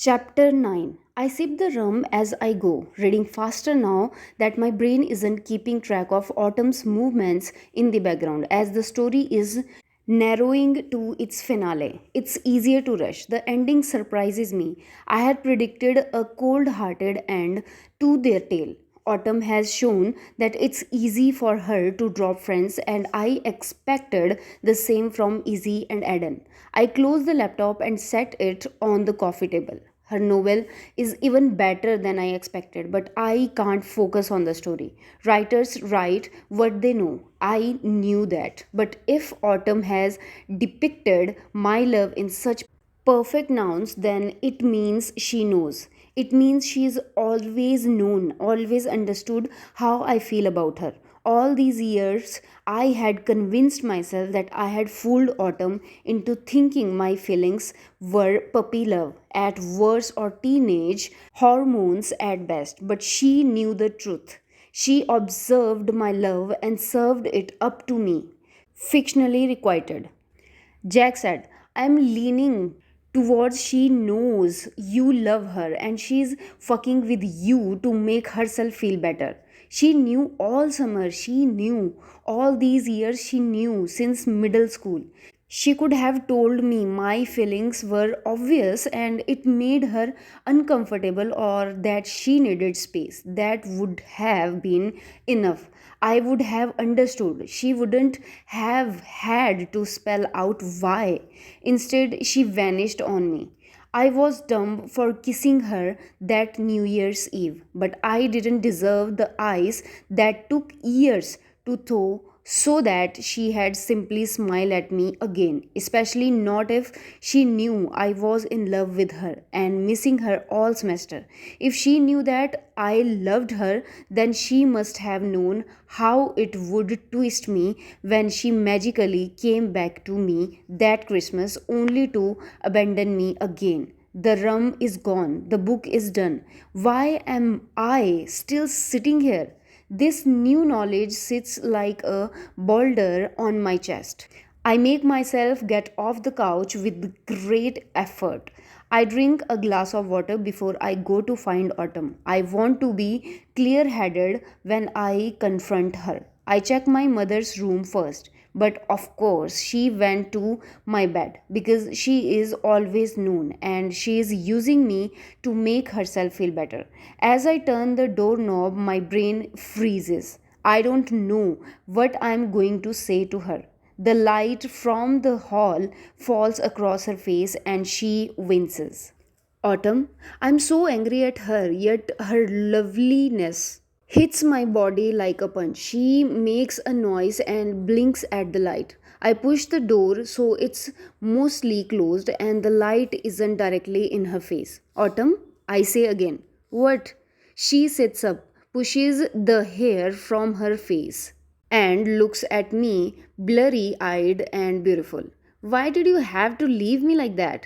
Chapter 9. I sip the rum as I go, reading faster now that my brain isn't keeping track of Autumn's movements in the background as the story is narrowing to its finale. It's easier to rush. The ending surprises me. I had predicted a cold hearted end to their tale. Autumn has shown that it's easy for her to drop friends, and I expected the same from Izzy and Eden. I closed the laptop and set it on the coffee table. Her novel is even better than I expected, but I can't focus on the story. Writers write what they know. I knew that. But if Autumn has depicted my love in such perfect nouns, then it means she knows. It means she's always known, always understood how I feel about her. All these years, I had convinced myself that I had fooled Autumn into thinking my feelings were puppy love at worst or teenage hormones at best. But she knew the truth. She observed my love and served it up to me, fictionally requited. Jack said, I'm leaning towards she knows you love her and she's fucking with you to make herself feel better. She knew all summer, she knew all these years, she knew since middle school. She could have told me my feelings were obvious and it made her uncomfortable or that she needed space. That would have been enough. I would have understood. She wouldn't have had to spell out why. Instead, she vanished on me. I was dumb for kissing her that New Year's Eve, but I didn't deserve the eyes that took years to thaw so that she had simply smiled at me again, especially not if she knew I was in love with her and missing her all semester. If she knew that I loved her, then she must have known how it would twist me when she magically came back to me that Christmas only to abandon me again. The rum is gone, the book is done. Why am I still sitting here? This new knowledge sits like a boulder on my chest. I make myself get off the couch with great effort. I drink a glass of water before I go to find Autumn. I want to be clear headed when I confront her. I check my mother's room first, but of course, she went to my bed because she is always known and she is using me to make herself feel better. As I turn the doorknob, my brain freezes. I don't know what I'm going to say to her. The light from the hall falls across her face and she winces. Autumn, I'm so angry at her, yet her loveliness hits my body like a punch. She makes a noise and blinks at the light. I push the door so it's mostly closed and the light isn't directly in her face. Autumn, I say again. What? She sits up, pushes the hair from her face, and looks at me, blurry eyed and beautiful. Why did you have to leave me like that?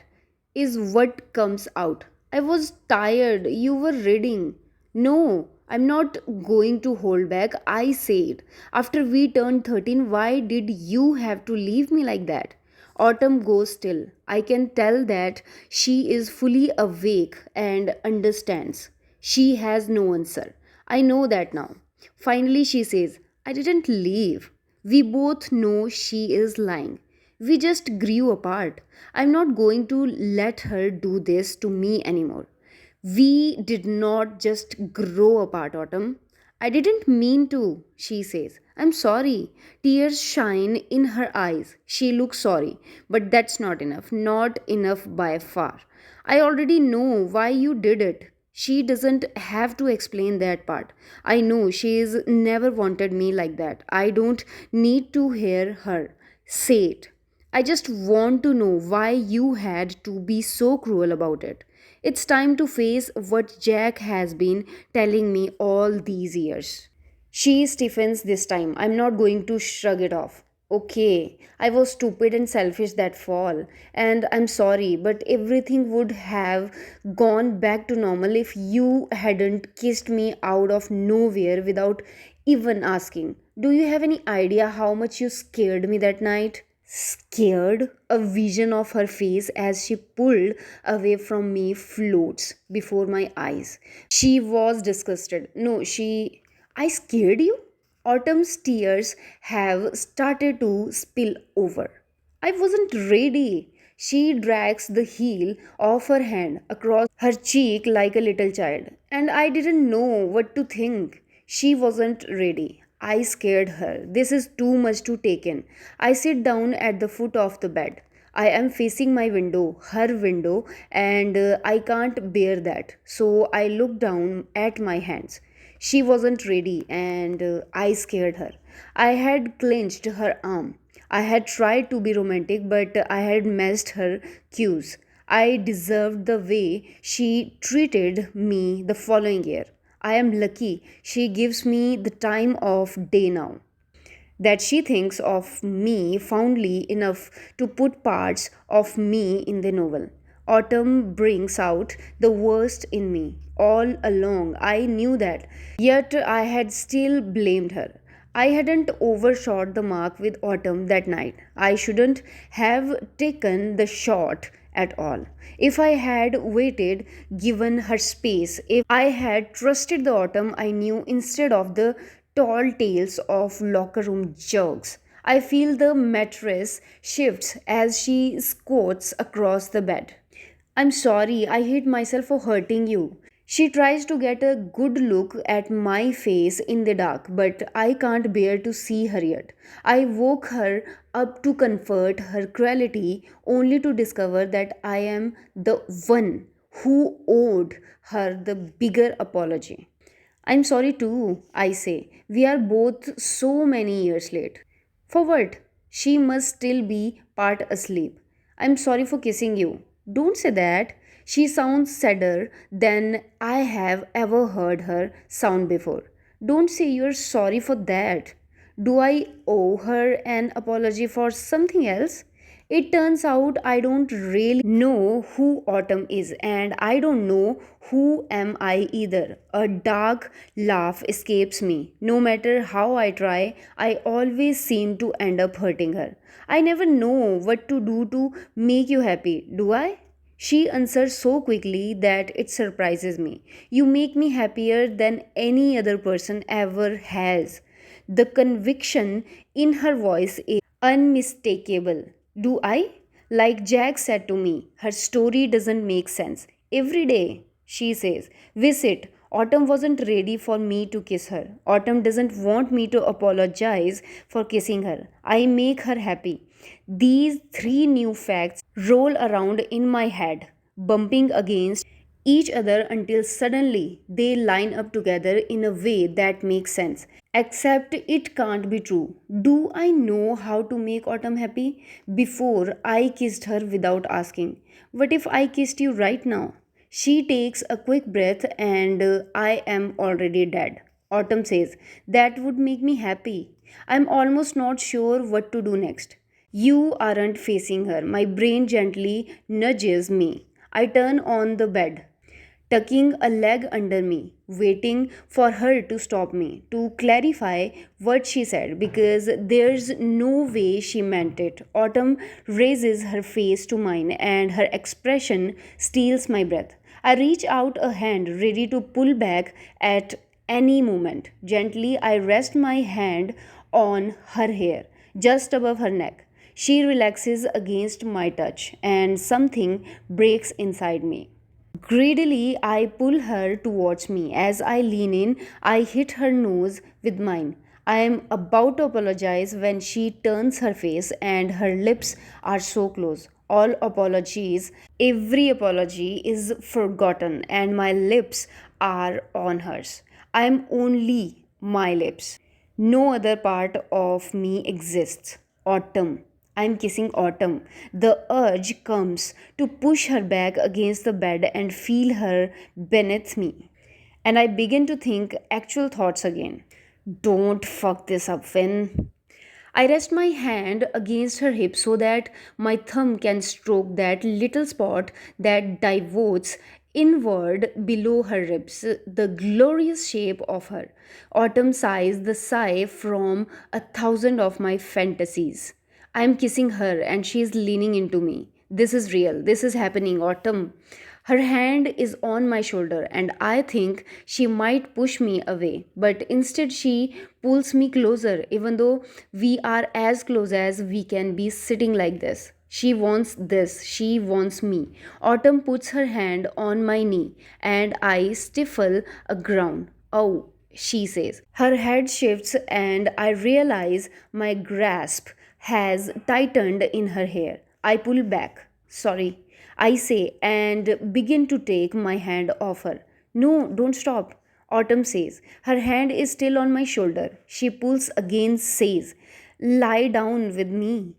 Is what comes out. I was tired. You were reading. No, I'm not going to hold back. I said. After we turned 13, why did you have to leave me like that? Autumn goes still. I can tell that she is fully awake and understands. She has no answer. I know that now. Finally, she says, I didn't leave. We both know she is lying. We just grew apart. I'm not going to let her do this to me anymore. We did not just grow apart, Autumn. I didn't mean to, she says. I'm sorry. Tears shine in her eyes. She looks sorry. But that's not enough. Not enough by far. I already know why you did it. She doesn't have to explain that part. I know she's never wanted me like that. I don't need to hear her say it. I just want to know why you had to be so cruel about it. It's time to face what Jack has been telling me all these years. She stiffens this time. I'm not going to shrug it off. Okay, I was stupid and selfish that fall, and I'm sorry, but everything would have gone back to normal if you hadn't kissed me out of nowhere without even asking. Do you have any idea how much you scared me that night? Scared, a vision of her face as she pulled away from me floats before my eyes. She was disgusted. No, she. I scared you? Autumn's tears have started to spill over. I wasn't ready. She drags the heel of her hand across her cheek like a little child, and I didn't know what to think. She wasn't ready. I scared her. This is too much to take in. I sit down at the foot of the bed. I am facing my window, her window, and I can't bear that. So I look down at my hands. She wasn't ready, and I scared her. I had clenched her arm. I had tried to be romantic, but I had missed her cues. I deserved the way she treated me the following year. I am lucky she gives me the time of day now, that she thinks of me fondly enough to put parts of me in the novel. Autumn brings out the worst in me. All along, I knew that, yet I had still blamed her. I hadn't overshot the mark with Autumn that night. I shouldn't have taken the shot at all. If I had waited, given her space, if I had trusted the Autumn I knew instead of the tall tales of locker room jokes. I feel the mattress shifts as she squats across the bed. I'm sorry, I hate myself for hurting you. She tries to get a good look at my face in the dark, but I can't bear to see her yet. I woke her up to comfort her cruelty, only to discover that I am the one who owed her the bigger apology. I'm sorry too, I say. We are both so many years late. For what? She must still be part asleep. I'm sorry for kissing you. Don't say that. She sounds sadder than I have ever heard her sound before. Don't say you're sorry for that. Do I owe her an apology for something else? It turns out I don't really know who Autumn is, and I don't know who am I either. A dark laugh escapes me. No matter how I try, I always seem to end up hurting her. I never know what to do to make you happy, do I? She answers so quickly that it surprises me. You make me happier than any other person ever has. The conviction in her voice is unmistakable. Do I? Like Jack said to me, her story doesn't make sense. Every day, she says, visit. Autumn wasn't ready for me to kiss her. Autumn doesn't want me to apologize for kissing her. I make her happy. These three new facts roll around in my head, bumping against each other until suddenly they line up together in a way that makes sense. Except it can't be true. Do I know how to make Autumn happy? Before I kissed her without asking. What if I kissed you right now? She takes a quick breath and I am already dead. Autumn says, that would make me happy. I'm almost not sure what to do next. You aren't facing her. My brain gently nudges me. I turn on the bed, tucking a leg under me, waiting for her to stop me, to clarify what she said, because there's no way she meant it. Autumn raises her face to mine, and her expression steals my breath. I reach out a hand, ready to pull back at any moment. Gently, I rest my hand on her hair, just above her neck. She relaxes against my touch, and something breaks inside me. Greedily, I pull her towards me. As I lean in, I hit her nose with mine. I am about to apologize when she turns her face and her lips are so close. All apologies, every apology is forgotten, and my lips are on hers. I am only my lips. No other part of me exists. Autumn. I'm kissing Autumn. The urge comes to push her back against the bed and feel her beneath me. And I begin to think actual thoughts again. Don't fuck this up, Finn. I rest my hand against her hip so that my thumb can stroke that little spot that divots inward below her ribs, the glorious shape of her. Autumn sighs the sigh from a thousand of my fantasies. I'm kissing her and she's leaning into me. This is real. This is happening, Autumn. Her hand is on my shoulder, and I think she might push me away. But instead, she pulls me closer, even though we are as close as we can be sitting like this. She wants this. She wants me. Autumn puts her hand on my knee, and I stifle a groan. Oh, she says. Her head shifts, and I realize my grasp has tightened in her hair. I pull back. Sorry, I say, and begin to take my hand off her. No, don't stop. Autumn says. Her hand is still on my shoulder. She pulls again, says, lie down with me.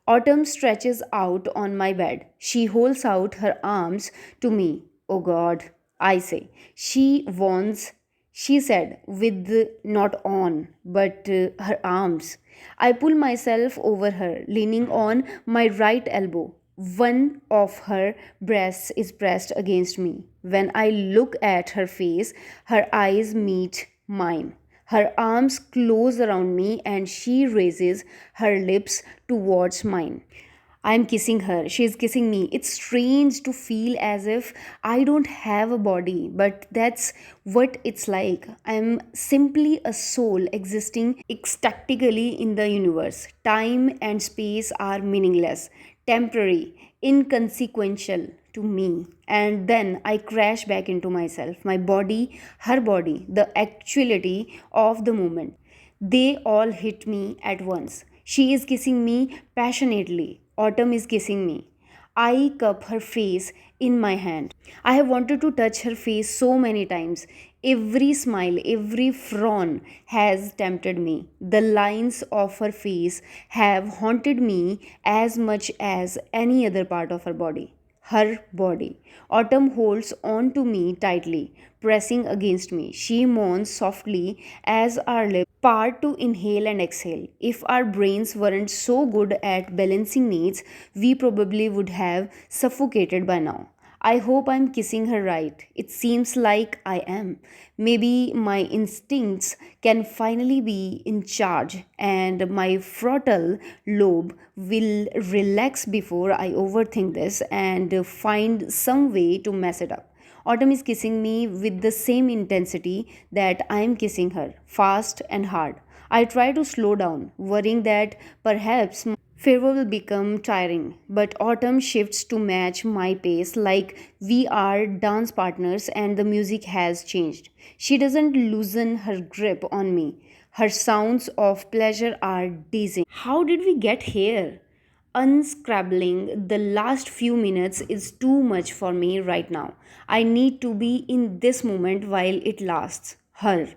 Autumn stretches out on my bed. She holds out her arms to me. Oh God, I say. She wants, she said, with not on, but her arms. I pull myself over her, leaning on my right elbow. One of her breasts is pressed against me. When I look at her face, her eyes meet mine. Her arms close around me and she raises her lips towards mine. I'm kissing her. She's kissing me. It's strange to feel as if I don't have a body, but that's what it's like. I'm simply a soul existing ecstatically in the universe. Time and space are meaningless, temporary, inconsequential to me. And then I crash back into myself, my body, her body, the actuality of the moment. They all hit me at once. She is kissing me passionately. Autumn is kissing me. I cup her face in my hand. I have wanted to touch her face so many times. Every smile, every frown has tempted me. The lines of her face have haunted me as much as any other part of her body. Her body. Autumn holds on to me tightly, pressing against me. She moans softly as our lips part to inhale and exhale. If our brains weren't so good at balancing needs, we probably would have suffocated by now. I hope I'm kissing her right. It seems like I am. Maybe my instincts can finally be in charge and my frontal lobe will relax before I overthink this and find some way to mess it up. Autumn is kissing me with the same intensity that I am kissing her, fast and hard. I try to slow down, worrying that perhaps farewell will become tiring, but Autumn shifts to match my pace like we are dance partners and the music has changed. She doesn't loosen her grip on me. Her sounds of pleasure are dizzying. How did we get here? Unscrabbling the last few minutes is too much for me right now. I need to be in this moment while it lasts. Her.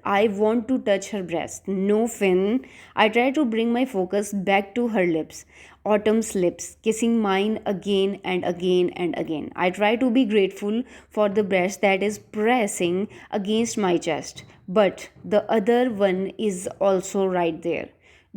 I want to touch her breast. No, Finn. I try to bring my focus back to her lips. Autumn's lips, kissing mine again and again and again. I try to be grateful for the breast that is pressing against my chest. But the other one is also right there.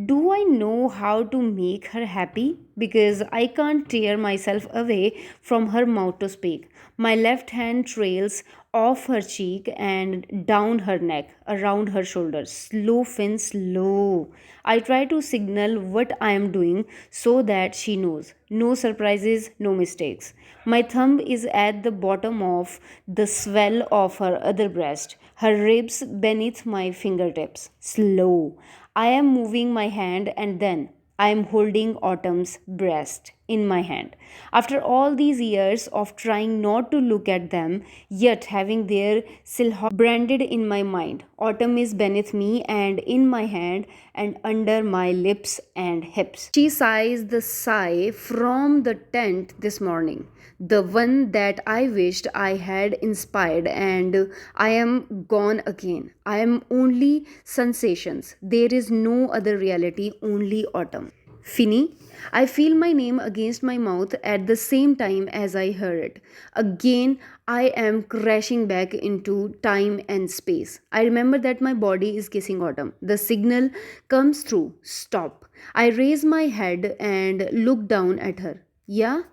Do I know how to make her happy? Because I can't tear myself away from her mouth to speak. My left hand trails off her cheek and down her neck, around her shoulders. Slow, Finn, slow. I try to signal what I am doing so that she knows. No surprises, no mistakes. My thumb is at the bottom of the swell of her other breast, her ribs beneath my fingertips. Slow. I am moving my hand and then I am holding Autumn's breast in my hand. After all these years of trying not to look at them, yet having their silhouette branded in my mind, Autumn is beneath me and in my hand and under my lips and hips. She sighs the sigh from the tent this morning, the one that I wished I had inspired, and I am gone again. I am only sensations. There is no other reality, only Autumn. Finny, I feel my name against my mouth at the same time as I hear it. Again, I am crashing back into time and space. I remember that my body is kissing Autumn. The signal comes through. Stop. I raise my head and look down at her. Yeah?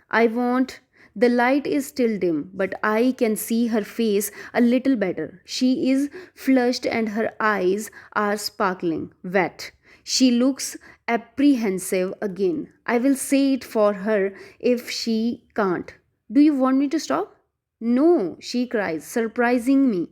I want. The light is still dim, but I can see her face a little better. She is flushed and her eyes are sparkling, wet. She looks apprehensive again. I will say it for her if she can't. Do you want me to stop? No, she cries, surprising me.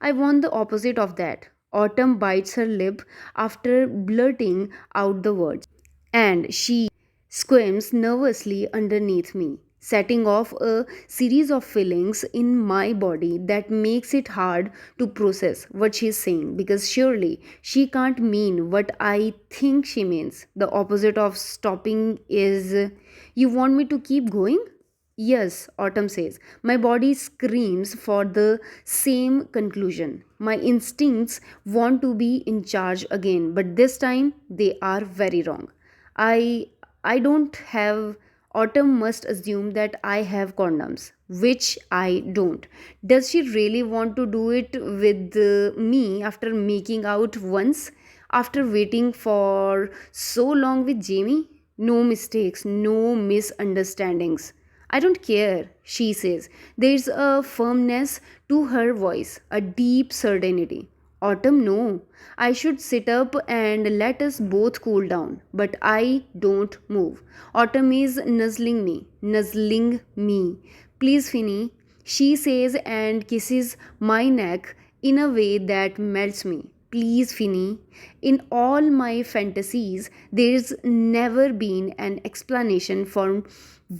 I want the opposite of that. Autumn bites her lip after blurting out the words, and she squirms nervously underneath me, setting off a series of feelings in my body that makes it hard to process what she's saying, because surely she can't mean what I think she means. The opposite of stopping is, you want me to keep going? Yes, Autumn says. My body screams for the same conclusion. My instincts want to be in charge again, but this time they are very wrong. I I don't have. Autumn must assume that I have condoms, which I don't. Does she really want to do it with me after making out once? After waiting for so long with Jamie? No mistakes, no misunderstandings. I don't care, she says. There's a firmness to her voice, a deep certainty. Autumn, no. I should sit up and let us both cool down. But I don't move. Autumn is nuzzling me, nuzzling me. Please, Finny, she says and kisses my neck in a way that melts me. Please, Finny. In all my fantasies, there's never been an explanation for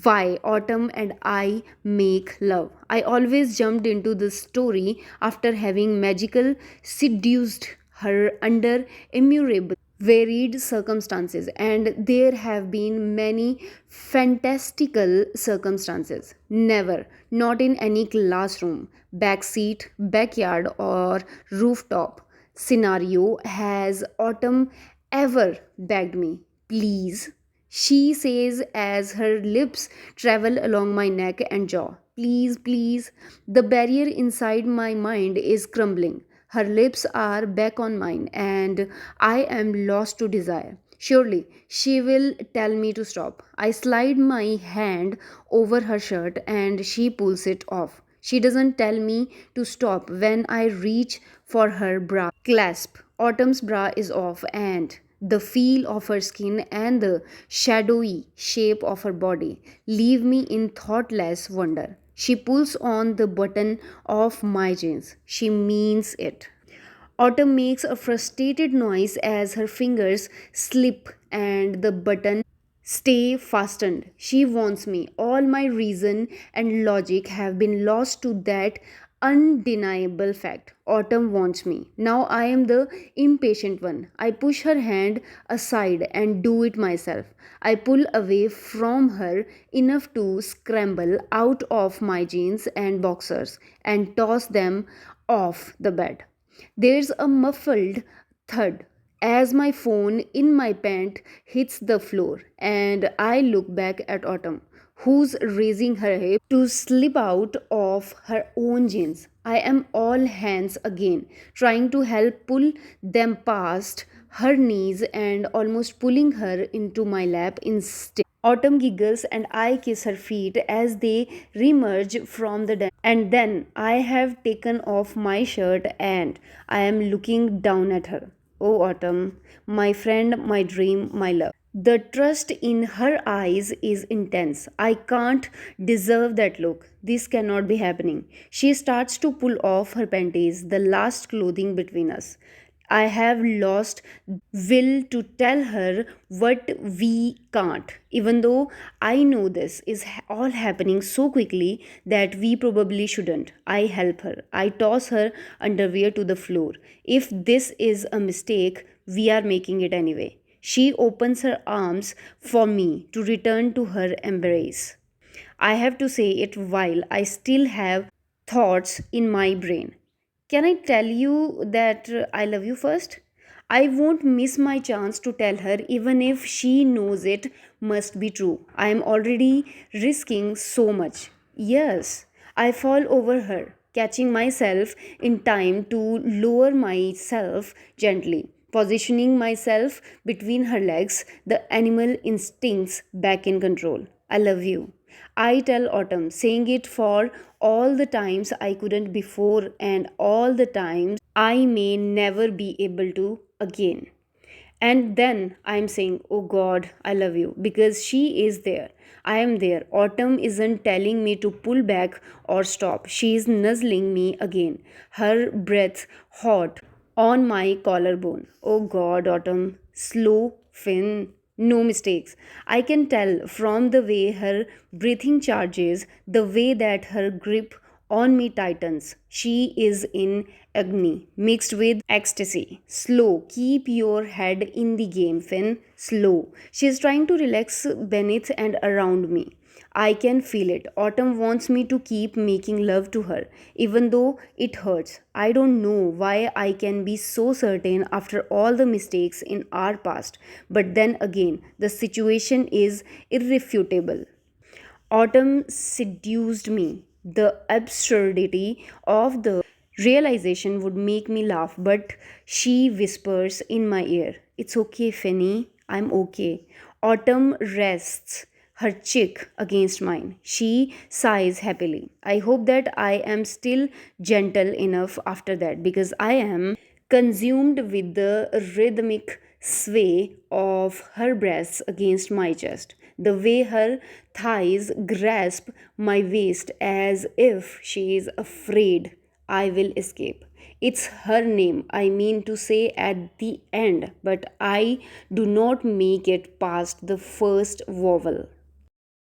why Autumn and I make love. I always jumped into the story after having magical seduced her under immeasurable varied circumstances, and there have been many fantastical circumstances. Never, not in any classroom, backseat, backyard, or rooftop scenario has Autumn ever begged me, please. She says as her lips travel along my neck and jaw. Please, please. The barrier inside my mind is crumbling. Her lips are back on mine, and I am lost to desire. Surely she will tell me to stop. I slide my hand over her shirt and she pulls it off. She doesn't tell me to stop when I reach for her bra clasp. Autumn's bra is off, and the feel of her skin and the shadowy shape of her body leave me in thoughtless wonder. She pulls on the button of my jeans. She means it. Autumn makes a frustrated noise as her fingers slip and the button stay fastened. She wants me. All my reason and logic have been lost to that undeniable fact. Autumn wants me. Now I am the impatient one. I push her hand aside and do it myself. I pull away from her enough to scramble out of my jeans and boxers and toss them off the bed. There's a muffled thud as my phone in my pant hits the floor, and I look back at Autumn, who's raising her hip to slip out of her own jeans. I am all hands again, trying to help pull them past her knees and almost pulling her into my lap instead. Autumn giggles and I kiss her feet as they remerge from the den. And then I have taken off my shirt and I am looking down at her. Oh, Autumn, my friend, my dream, my love. The trust in her eyes is intense. I can't deserve that look. This cannot be happening. She starts to pull off her panties, the last clothing between us. I have lost will to tell her what we can't, even though I know this is all happening so quickly that we probably shouldn't. I help her. I toss her underwear to the floor. If this is a mistake, we are making it anyway. She opens her arms for me to return to her embrace. I have to say it while I still have thoughts in my brain. Can I tell you that I love you first? I won't miss my chance to tell her, even if she knows it must be true. I am already risking so much. Yes, I fall over her, catching myself in time to lower myself gently, positioning myself between her legs, the animal instincts back in control. I love you. I tell Autumn, saying it for all the times I couldn't before and all the times I may never be able to again. And then I'm saying, oh God, I love you, because she is there. I am there. Autumn isn't telling me to pull back or stop. She is nuzzling me again, her breath hot on my collarbone. Oh God, Autumn, slow, Finn, no mistakes. I can tell from the way her breathing charges, the way that her grip on me tightens. She is in agony mixed with ecstasy. Slow, keep your head in the game, Finn. Slow. She is trying to relax beneath and around me. I can feel it. Autumn wants me to keep making love to her, even though it hurts. I don't know why I can be so certain after all the mistakes in our past. But then again, the situation is irrefutable. Autumn seduced me. The absurdity of the realization would make me laugh, but she whispers in my ear, "It's okay, Finny, I'm okay." Autumn rests her cheek against mine. She sighs happily. I hope that I am still gentle enough after that, because I am consumed with the rhythmic sway of her breasts against my chest, the way her thighs grasp my waist as if she is afraid I will escape. It's her name I mean to say at the end, but I do not make it past the first vowel.